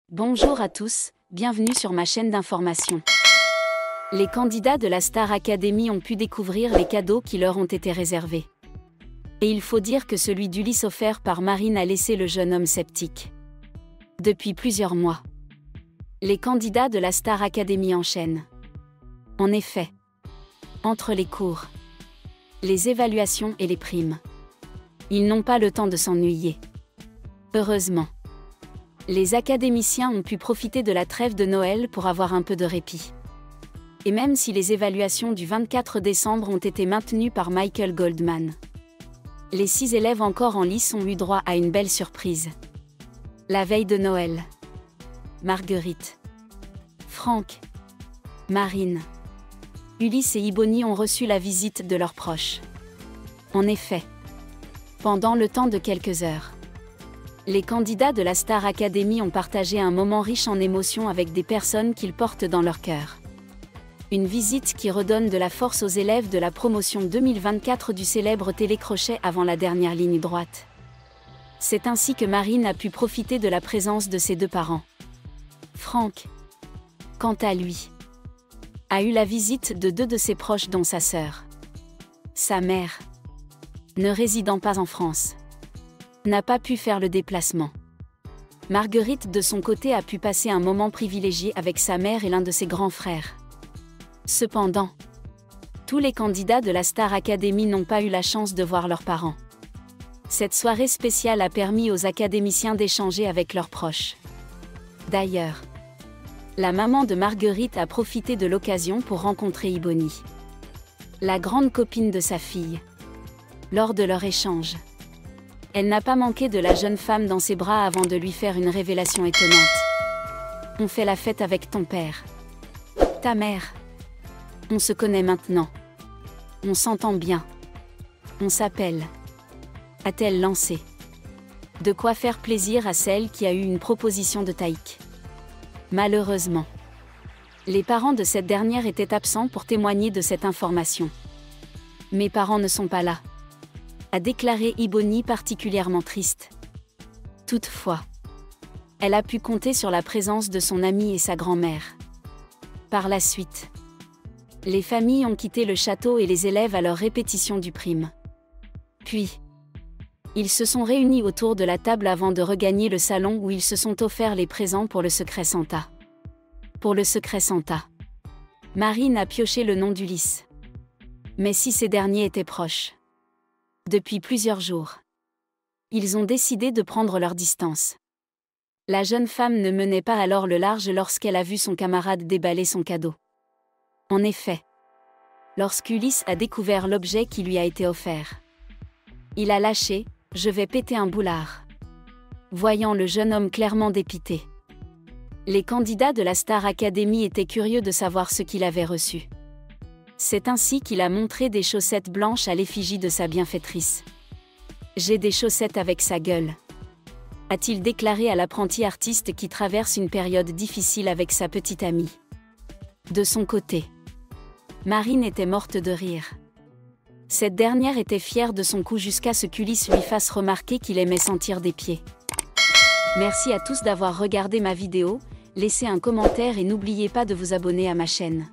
Bonjour à tous, bienvenue sur ma chaîne d'information. Les candidats de la Star Academy ont pu découvrir les cadeaux qui leur ont été réservés. Et il faut dire que celui d'Ulysse offert par Marine a laissé le jeune homme sceptique. Depuis plusieurs mois, les candidats de la Star Academy enchaînent. En effet, entre les cours, les évaluations et les primes, ils n'ont pas le temps de s'ennuyer. Heureusement, les académiciens ont pu profiter de la trêve de Noël pour avoir un peu de répit. Et même si les évaluations du 24 décembre ont été maintenues par Michael Goldman, les 6 élèves encore en lice ont eu droit à une belle surprise. La veille de Noël, Marguerite, Franck, Marine, Ulysse et Ibony ont reçu la visite de leurs proches. En effet, pendant le temps de quelques heures, les candidats de la Star Academy ont partagé un moment riche en émotions avec des personnes qu'ils portent dans leur cœur. Une visite qui redonne de la force aux élèves de la promotion 2024 du célèbre télécrochet avant la dernière ligne droite. C'est ainsi que Marine a pu profiter de la présence de ses 2 parents. Franck, quant à lui, a eu la visite de 2 de ses proches dont sa sœur. Sa mère, ne résidant pas en France, n'a pas pu faire le déplacement. Marguerite de son côté a pu passer un moment privilégié avec sa mère et l'un de ses grands frères. Cependant, tous les candidats de la Star Academy n'ont pas eu la chance de voir leurs parents. Cette soirée spéciale a permis aux académiciens d'échanger avec leurs proches. D'ailleurs, la maman de Marguerite a profité de l'occasion pour rencontrer Ibony, la grande copine de sa fille. Lors de leur échange, elle n'a pas manqué de la jeune femme dans ses bras avant de lui faire une révélation étonnante. « On fait la fête avec ton père. Ta mère. On se connaît maintenant. On s'entend bien. On s'appelle. » a-t-elle lancé. De quoi faire plaisir à celle qui a eu une proposition de Taïk. Malheureusement, les parents de cette dernière étaient absents pour témoigner de cette information. « Mes parents ne sont pas là », a déclaré Ibony particulièrement triste. Toutefois, elle a pu compter sur la présence de son amie et sa grand-mère. Par la suite, les familles ont quitté le château et les élèves à leur répétition du prime. Puis, ils se sont réunis autour de la table avant de regagner le salon où ils se sont offerts les présents pour le secret Santa. Pour le secret Santa, Marine a pioché le nom d'Ulysse. Mais si ces derniers étaient proches depuis plusieurs jours, ils ont décidé de prendre leur distance. La jeune femme ne menait pas alors le large lorsqu'elle a vu son camarade déballer son cadeau. En effet, lorsqu'Ulysse a découvert l'objet qui lui a été offert, il a lâché « Je vais péter un boulard », voyant le jeune homme clairement dépité. Les candidats de la Star Academy étaient curieux de savoir ce qu'il avait reçu. C'est ainsi qu'il a montré des chaussettes blanches à l'effigie de sa bienfaitrice. « J'ai des chaussettes avec sa gueule », a-t-il déclaré à l'apprenti artiste qui traverse une période difficile avec sa petite amie. De son côté, Marine était morte de rire. Cette dernière était fière de son coup jusqu'à ce qu'Ulysse lui fasse remarquer qu'il aimait sentir des pieds. Merci à tous d'avoir regardé ma vidéo, laissez un commentaire et n'oubliez pas de vous abonner à ma chaîne.